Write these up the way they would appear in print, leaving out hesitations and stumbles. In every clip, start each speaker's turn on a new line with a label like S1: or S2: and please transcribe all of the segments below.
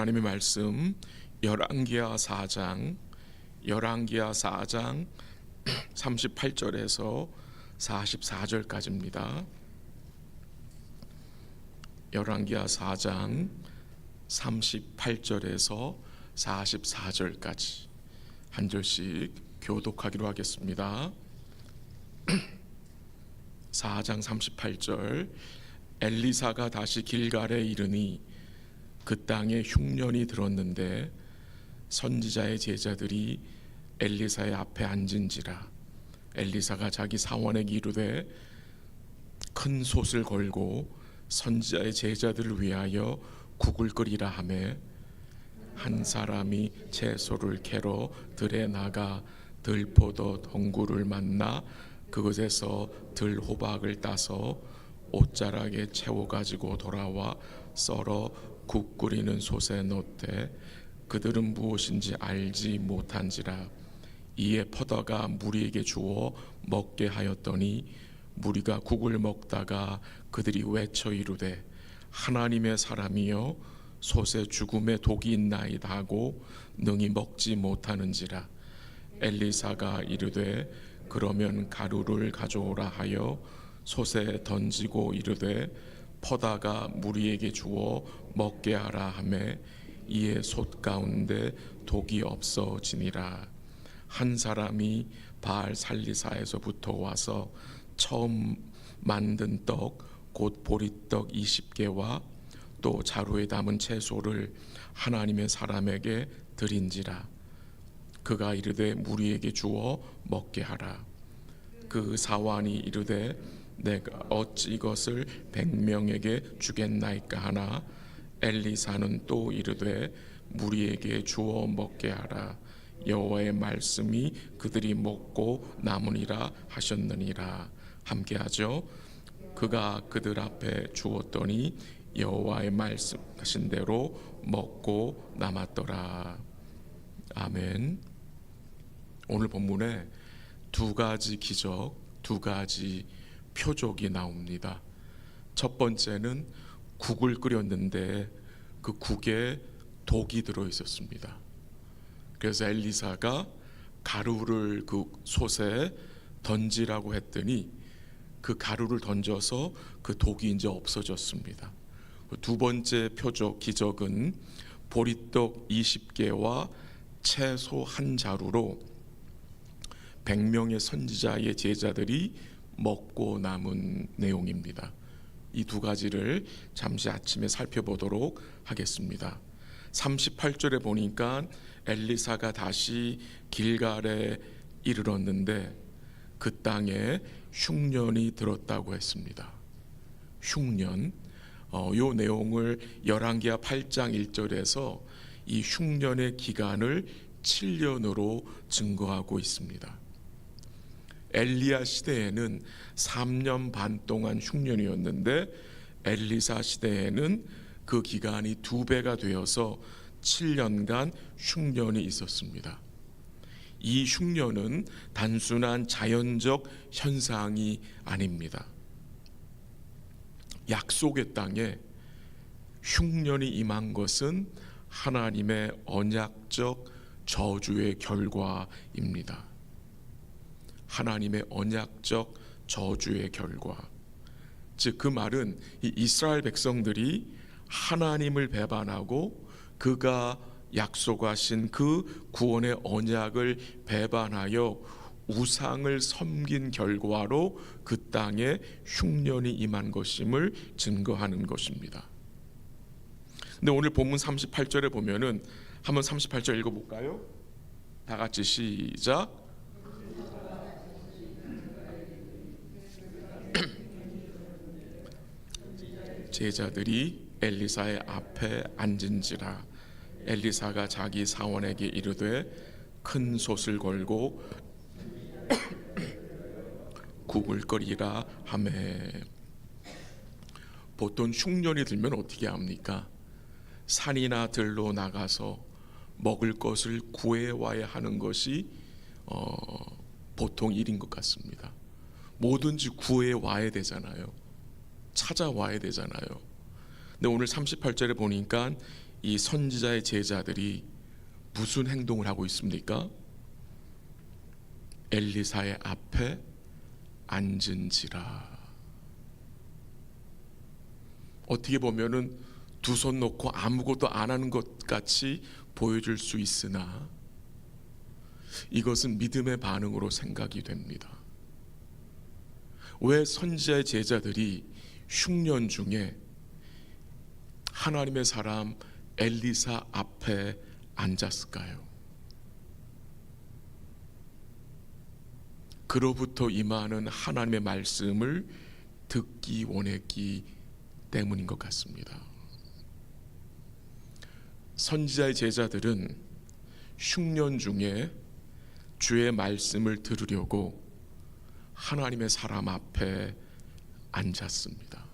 S1: 하나님의 말씀 열왕기하 4장 38절에서 44절까지입니다. 열왕기하 4장 38절에서 44절까지 한 절씩 교독하기로 하겠습니다. 4장 38절. 엘리사가 다시 길갈에 이르니 그 땅에 흉년이 들었는데 선지자의 제자들이 엘리사의 앞에 앉은지라. 엘리사가 자기 사원에게 이르되 큰 솥을 걸고 선지자의 제자들을 위하여 국을 끓이라 하매 한 사람이 채소를 캐러 들에 나가 들포도 덩굴을 만나 그것에서 들호박을 따서 옷자락에 채워 가지고 돌아와 썰어 국 끓이는 솥에 넣되 그들은 무엇인지 알지 못한지라. 이에 퍼다가 무리에게 주어 먹게 하였더니 무리가 국을 먹다가 그들이 외쳐 이르되 하나님의 사람이여 솥에 죽음의 독이 있나이다 하고 능히 먹지 못하는지라. 엘리사가 이르되 그러면 가루를 가져오라 하여 솥에 던지고 이르되 퍼다가 무리에게 주어 먹게 하라 하매 이에 솥 가운데 독이 없어지니라. 한 사람이 바알 살리사에서부터 와서 처음 만든 떡 곧 보리떡 20개와 또 자루에 담은 채소를 하나님의 사람에게 드린지라. 그가 이르되 무리에게 주어 먹게 하라. 그 사환이 이르되 내가 어찌 이것을 100명에게 주겠나이까 하나 엘리사는 또 이르되 무리에게 주어 먹게 하라. 여호와의 말씀이 그들이 먹고 남으리라 하셨느니라. 함께하죠. 그가 그들 앞에 주었더니 여호와의 말씀하신 대로 먹고 남았더라. 아멘. 오늘 본문에 두 가지 기적, 두 가지 표적이 나옵니다. 첫 번째는 국을 끓였는데 그 국에 독이 들어 있었습니다. 그래서 엘리사가 가루를 그 솥에 던지라고 했더니 그 가루를 던져서 그 독이 이제 없어졌습니다. 두 번째 표적 기적은 보리떡 20개와 채소 한 자루로 100명의 선지자의 제자들이 먹고 남은 내용입니다. 이 두 가지를 잠시 아침에 살펴보도록 하겠습니다. 38절에 보니까 엘리사가 다시 길갈에 이르렀는데 그 땅에 흉년이 들었다고 했습니다. 흉년. 요 내용을 열왕기하 8장 1절에서 이 흉년의 기간을 7년으로 증거하고 있습니다. 엘리야 시대에는 3년 반 동안 흉년이었는데 엘리사 시대에는 그 기간이 2배가 되어서 7년간 흉년이 있었습니다. 이 흉년은 단순한 자연적 현상이 아닙니다. 약속의 땅에 흉년이 임한 것은 하나님의 언약적 저주의 결과입니다. 하나님의 언약적 저주의 결과. 즉 그 말은 이 이스라엘 백성들이 하나님을 배반하고 그가 약속하신 그 구원의 언약을 배반하여 우상을 섬긴 결과로 그 땅에 흉년이 임한 것임을 증거하는 것입니다. 근데 오늘 본문 38절에 보면은 한번 38절 읽어볼까요? 다 같이 시작. 제자들이 엘리사의 앞에 앉은지라. 엘리사가 자기 사원에게 이르되 큰 솥을 걸고 국을 끓이라 하매. 보통 흉년이 들면 어떻게 합니까? 산이나 들로 나가서 먹을 것을 구해와야 하는 것이 보통 일인 것 같습니다. 뭐든지 구해와야 되잖아요. 찾아와야 되잖아요. 근데 오늘 38절에 보니까 이 선지자의 제자들이 무슨 행동을 하고 있습니까? 엘리사의 앞에 앉은지라. 어떻게 보면은 두 손 놓고 아무것도 안 하는 것 같이 보여줄 수 있으나 이것은 믿음의 반응으로 생각이 됩니다. 왜 선지자의 제자들이 흉년 중에 하나님의 사람 엘리사 앞에 앉았을까요? 그로부터 임하는 하나님의 말씀을 듣기 원했기 때문인 것 같습니다. 선지자의 제자들은 흉년 중에 주의 말씀을 들으려고 하나님의 사람 앞에 앉았습니다.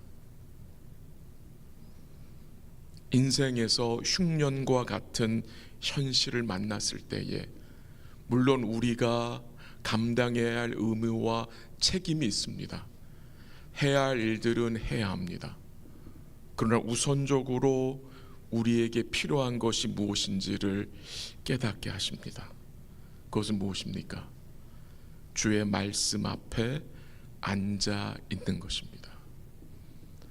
S1: 인생에서 흉년과 같은 현실을 만났을 때에 물론 우리가 감당해야 할 의무와 책임이 있습니다. 해야 할 일들은 해야 합니다. 그러나 우선적으로 우리에게 필요한 것이 무엇인지를 깨닫게 하십니다. 그것은 무엇입니까? 주의 말씀 앞에 앉아 있는 것입니다.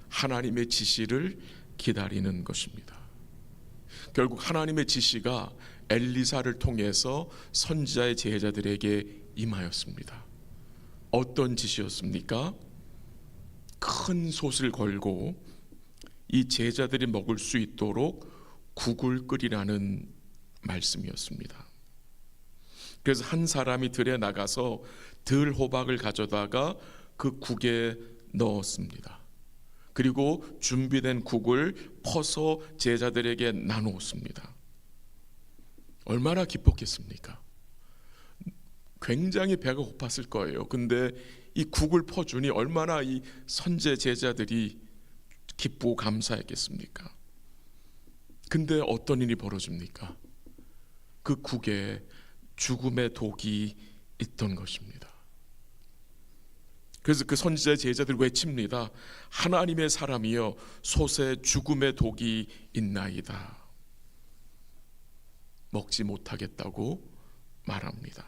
S1: 하나님의 지시를 기다리는 것입니다. 결국 하나님의 지시가 엘리사를 통해서 선지자의 제자들에게 임하였습니다. 어떤 지시였습니까? 큰 솥을 걸고 이 제자들이 먹을 수 있도록 국을 끓이라는 말씀이었습니다. 그래서 한 사람이 들에 나가서 들 호박을 가져다가 그 국에 넣었습니다. 그리고 준비된 국을 퍼서 제자들에게 나누었습니다. 얼마나 기뻤겠습니까? 굉장히 배가 고팠을 거예요. 근데 이 국을 퍼주니 얼마나 이 선제 제자들이 기쁘고 감사했겠습니까? 근데 어떤 일이 벌어집니까? 그 국에 죽음의 독이 있던 것입니다. 그래서 그 선지자의 제자들이 외칩니다. 하나님의 사람이여 솥에 죽음의 독이 있나이다. 먹지 못하겠다고 말합니다.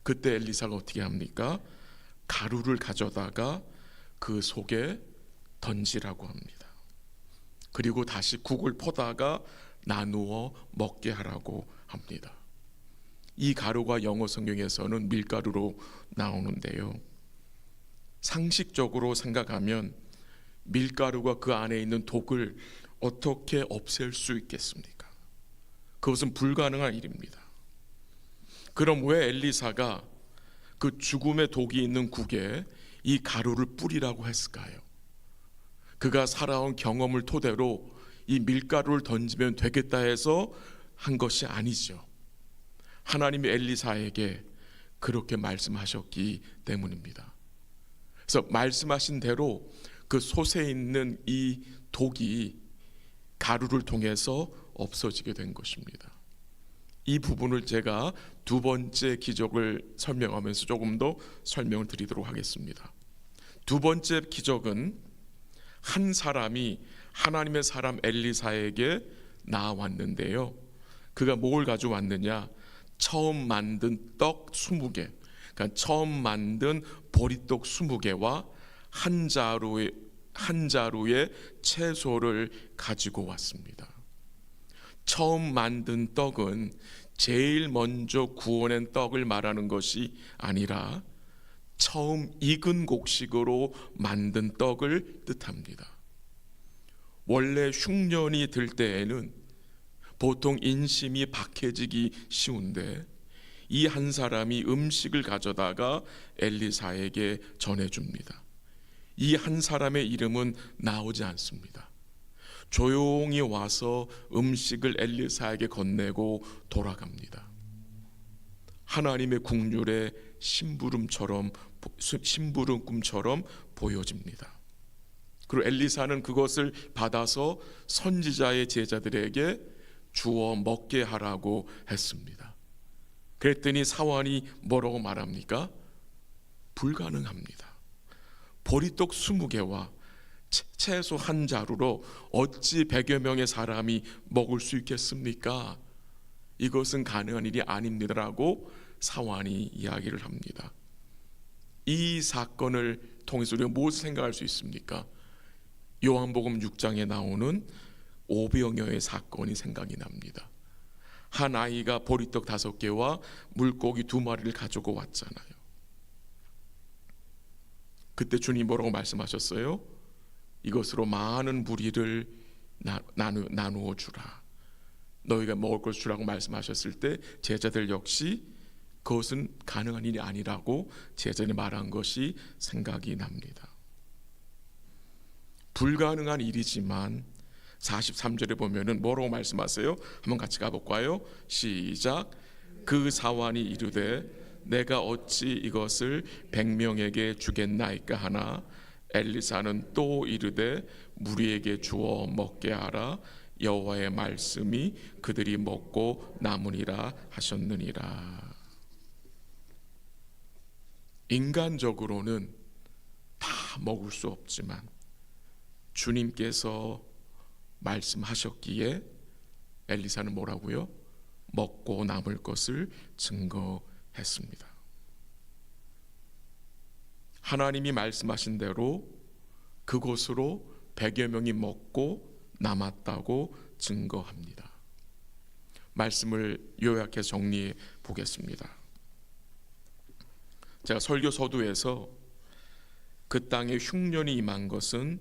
S1: 그때 엘리사가 어떻게 합니까? 가루를 가져다가 그 속에 던지라고 합니다. 그리고 다시 국을 퍼다가 나누어 먹게 하라고 합니다. 이 가루가 영어 성경에서는 밀가루로 나오는데요. 상식적으로 생각하면 밀가루가 그 안에 있는 독을 어떻게 없앨 수 있겠습니까? 그것은 불가능한 일입니다. 그럼 왜 엘리사가 그 죽음의 독이 있는 국에 이 가루를 뿌리라고 했을까요? 그가 살아온 경험을 토대로 이 밀가루를 던지면 되겠다 해서 한 것이 아니죠. 하나님이 엘리사에게 그렇게 말씀하셨기 때문입니다. 그래서 말씀하신 대로 그 솥에 있는 이 독이 가루를 통해서 없어지게 된 것입니다. 이 부분을 제가 두 번째 기적을 설명하면서 조금 더 설명을 드리도록 하겠습니다. 두 번째 기적은 한 사람이 하나님의 사람 엘리사에게 나왔는데요. 그가 뭘 가져왔느냐? 처음 만든 떡 20개, 그러니까 처음 만든 보리떡 20개와 한 자루의 채소를 가지고 왔습니다. 처음 만든 떡은 제일 먼저 구워낸 떡을 말하는 것이 아니라 처음 익은 곡식으로 만든 떡을 뜻합니다. 원래 흉년이 들 때에는 보통 인심이 박해지기 쉬운데 이 한 사람이 음식을 가져다가 엘리사에게 전해줍니다. 이 한 사람의 이름은 나오지 않습니다. 조용히 와서 음식을 엘리사에게 건네고 돌아갑니다. 하나님의 국률의 심부름꿈처럼 보여집니다. 그리고 엘리사는 그것을 받아서 선지자의 제자들에게 주어 먹게 하라고 했습니다. 그랬더니 사환이 뭐라고 말합니까? 불가능합니다. 보리떡 20개와 채소 한 자루로 어찌 100여 명의 사람이 먹을 수 있겠습니까? 이것은 가능한 일이 아닙니다라고 사환이 이야기를 합니다. 이 사건을 통해서 우리가 무엇을 생각할 수 있습니까? 요한복음 6장에 나오는 오병이어의 사건이 생각이 납니다. 한 아이가 보리떡 5개와 물고기 2마리를 가지고 왔잖아요. 그때 주님 뭐라고 말씀하셨어요? 이것으로 많은 무리를 나누어 주라. 너희가 먹을 것을 주라고 말씀하셨을 때 제자들 역시 그것은 가능한 일이 아니라고 제자들이 말한 것이 생각이 납니다. 불가능한 일이지만 43절에 보면은 뭐라고 말씀하세요? 한번 같이 가볼까요? 시작. 그 사환이 이르되 내가 어찌 이것을 100명에게 주겠나이까 하나 엘리사는 또 이르되 무리에게 주어 먹게 하라. 여호와의 말씀이 그들이 먹고 남으리라 하셨느니라. 인간적으로는 다 먹을 수 없지만 주님께서 말씀하셨기에 엘리사는 뭐라고요? 먹고 남을 것을 증거했습니다. 하나님이 말씀하신 대로 그곳으로 100여 명이 먹고 남았다고 증거합니다. 말씀을 요약해서 정리해 보겠습니다. 제가 설교 서두에서 그 땅에 흉년이 임한 것은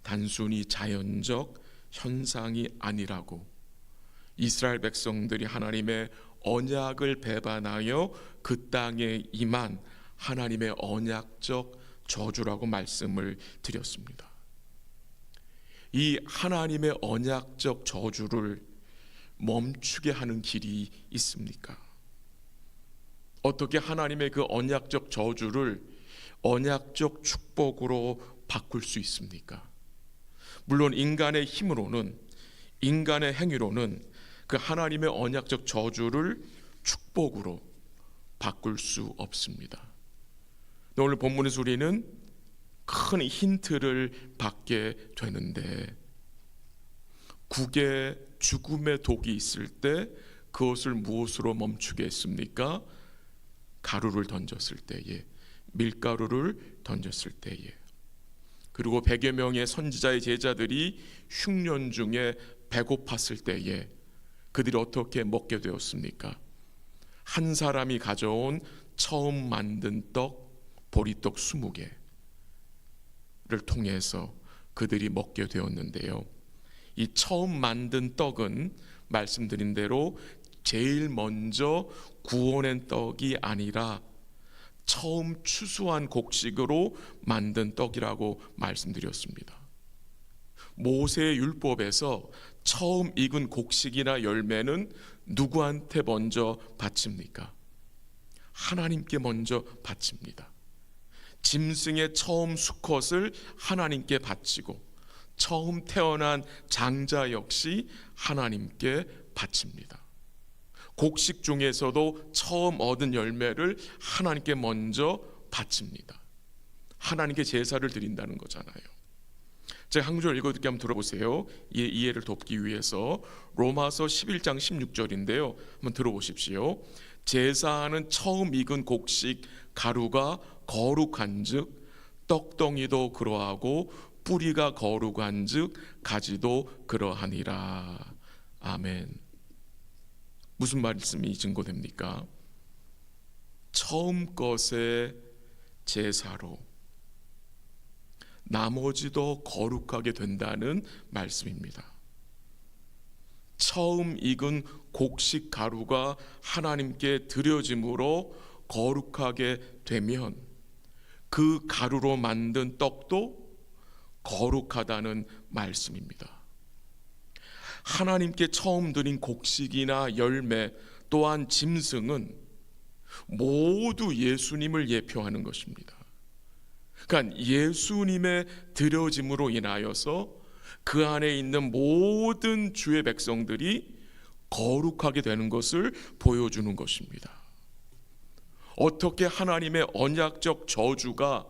S1: 단순히 자연적 현상이 아니라고, 이스라엘 백성들이 하나님의 언약을 배반하여 그 땅에 임한 하나님의 언약적 저주라고 말씀을 드렸습니다. 이 하나님의 언약적 저주를 멈추게 하는 길이 있습니까? 어떻게 하나님의 그 언약적 저주를 언약적 축복으로 바꿀 수 있습니까? 물론 인간의 힘으로는, 인간의 행위로는 그 하나님의 언약적 저주를 축복으로 바꿀 수 없습니다. 오늘 본문에서 우리는 큰 힌트를 받게 되는데, 국에 죽음의 독이 있을 때 그것을 무엇으로 멈추게 했습니까? 가루를 던졌을 때에, 밀가루를 던졌을 때에. 그리고 100여 명의 선지자의 제자들이 흉년 중에 배고팠을 때에 그들이 어떻게 먹게 되었습니까? 한 사람이 가져온 처음 만든 떡, 보리떡 20개를 통해서 그들이 먹게 되었는데요. 이 처음 만든 떡은 말씀드린 대로 제일 먼저 구워낸 떡이 아니라 처음 추수한 곡식으로 만든 떡이라고 말씀드렸습니다. 모세의 율법에서 처음 익은 곡식이나 열매는 누구한테 먼저 바칩니까? 하나님께 먼저 바칩니다. 짐승의 처음 수컷을 하나님께 바치고 처음 태어난 장자 역시 하나님께 바칩니다. 곡식 중에서도 처음 얻은 열매를 하나님께 먼저 바칩니다. 하나님께 제사를 드린다는 거잖아요. 제가 한 구절 읽어드릴게 한번 들어보세요. 이해를 돕기 위해서 로마서 11장 16절인데요. 한번 들어보십시오. 제사하는 처음 익은 곡식 가루가 거룩한즉 떡덩이도 그러하고 뿌리가 거룩한즉 가지도 그러하니라. 아멘. 무슨 말씀이 증거됩니까? 처음 것의 제사로 나머지도 거룩하게 된다는 말씀입니다. 처음 익은 곡식 가루가 하나님께 드려짐으로 거룩하게 되면 그 가루로 만든 떡도 거룩하다는 말씀입니다. 하나님께 처음 드린 곡식이나 열매 또한 짐승은 모두 예수님을 예표하는 것입니다. 그러니까 예수님의 드려짐으로 인하여서 그 안에 있는 모든 주의 백성들이 거룩하게 되는 것을 보여주는 것입니다. 어떻게 하나님의 언약적 저주가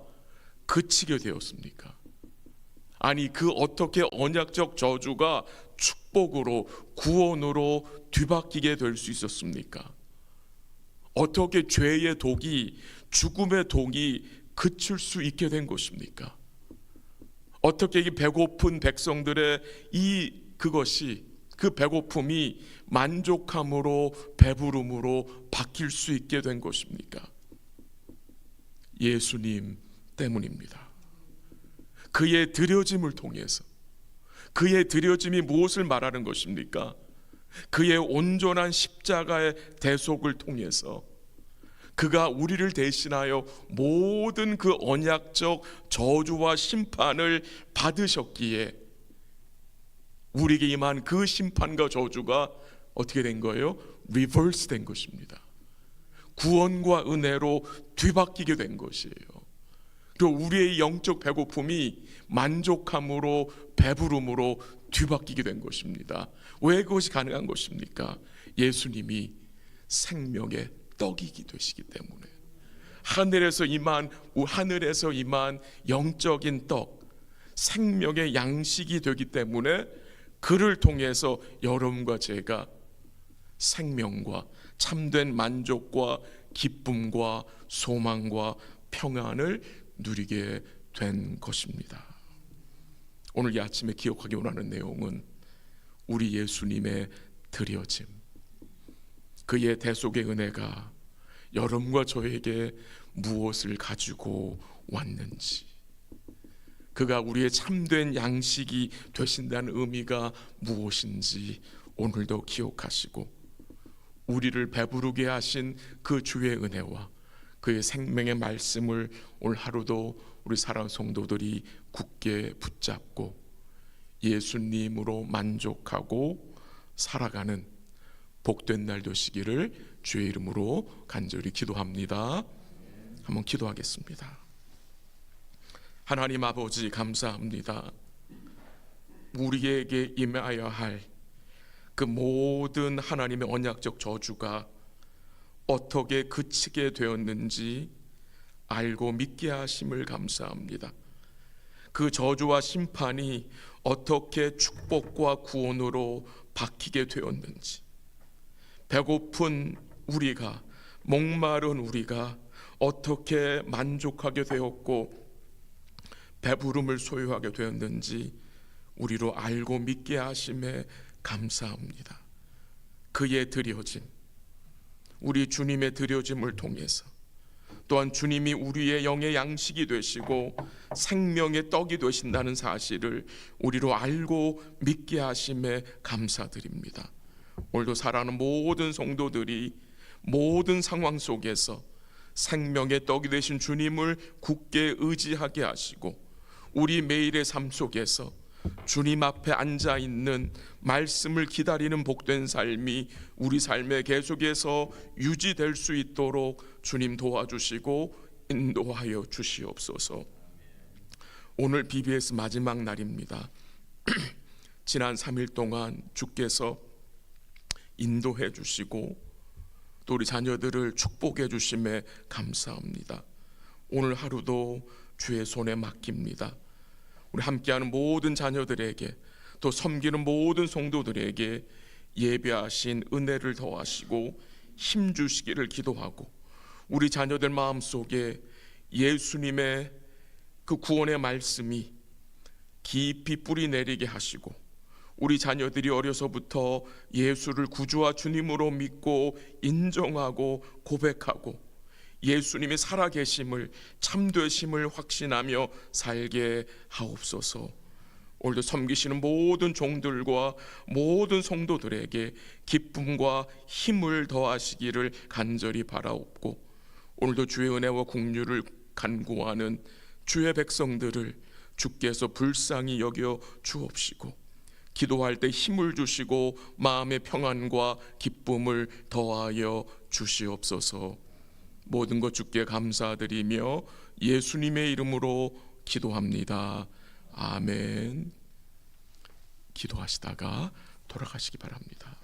S1: 그치게 되었습니까? 아니 그 어떻게 언약적 저주가 축복으로 구원으로 뒤바뀌게 될 수 있었습니까? 어떻게 죄의 독이 죽음의 독이 그칠 수 있게 된 것입니까? 어떻게 이 배고픈 백성들의 그 배고픔이 만족함으로 배부름으로 바뀔 수 있게 된 것입니까? 예수님 때문입니다. 그의 드려짐을 통해서, 그의 드려짐이 무엇을 말하는 것입니까? 그의 온전한 십자가의 대속을 통해서 그가 우리를 대신하여 모든 그 언약적 저주와 심판을 받으셨기에 우리에게 임한 그 심판과 저주가 어떻게 된 거예요? 리버스 된 것입니다. 구원과 은혜로 뒤바뀌게 된 것이에요. 그리고 우리의 영적 배고픔이 만족함으로 배부름으로 뒤바뀌게 된 것입니다. 왜 그것이 가능한 것입니까? 예수님이 생명의 떡이기 되시기 때문에, 하늘에서 임한 영적인 떡, 생명의 양식이 되기 때문에 그를 통해서 여러분과 제가 생명과 참된 만족과 기쁨과 소망과 평안을 누리게 된 것입니다. 오늘 이 아침에 기억하기 원하는 내용은 우리 예수님의 드려짐, 그의 대속의 은혜가 여러분과 저에게 무엇을 가지고 왔는지, 그가 우리의 참된 양식이 되신다는 의미가 무엇인지 오늘도 기억하시고, 우리를 배부르게 하신 그 주의 은혜와 그의 생명의 말씀을 오늘 하루도 우리 사랑하는 성도들이 굳게 붙잡고 예수님으로 만족하고 살아가는 복된 날 되시기를 주의 이름으로 간절히 기도합니다. 한번 기도하겠습니다. 하나님 아버지, 감사합니다. 우리에게 임하여야 할 그 모든 하나님의 언약적 저주가 어떻게 그치게 되었는지 알고 믿게 하심을 감사합니다. 그 저주와 심판이 어떻게 축복과 구원으로 바뀌게 되었는지, 배고픈 우리가, 목마른 우리가 어떻게 만족하게 되었고 배부름을 소유하게 되었는지 우리로 알고 믿게 하심에 감사합니다. 그의 드려짐, 우리 주님의 드려짐을 통해서 또한 주님이 우리의 영의 양식이 되시고 생명의 떡이 되신다는 사실을 우리로 알고 믿게 하심에 감사드립니다. 오늘도 사랑하는 모든 성도들이 모든 상황 속에서 생명의 떡이 되신 주님을 굳게 의지하게 하시고, 우리 매일의 삶 속에서 주님 앞에 앉아 있는 말씀을 기다리는 복된 삶이 우리 삶에 계속해서 유지될 수 있도록 주님 도와주시고 인도하여 주시옵소서. 오늘 BBS 마지막 날입니다. 지난 3일 동안 주께서 인도해 주시고 또 우리 자녀들을 축복해 주심에 감사합니다. 오늘 하루도 주의 손에 맡깁니다. 우리 함께하는 모든 자녀들에게, 또 섬기는 모든 성도들에게 예배하신 은혜를 더하시고 힘 주시기를 기도하고, 우리 자녀들 마음속에 예수님의 그 구원의 말씀이 깊이 뿌리 내리게 하시고, 우리 자녀들이 어려서부터 예수를 구주와 주님으로 믿고 인정하고 고백하고 예수님이 살아계심을, 참되심을 확신하며 살게 하옵소서. 오늘도 섬기시는 모든 종들과 모든 성도들에게 기쁨과 힘을 더하시기를 간절히 바라옵고, 오늘도 주의 은혜와 긍휼을 간구하는 주의 백성들을 주께서 불쌍히 여겨 주옵시고, 기도할 때 힘을 주시고 마음의 평안과 기쁨을 더하여 주시옵소서. 모든 것 주께 감사드리며 예수님의 이름으로 기도합니다. 아멘. 기도하시다가 돌아가시기 바랍니다.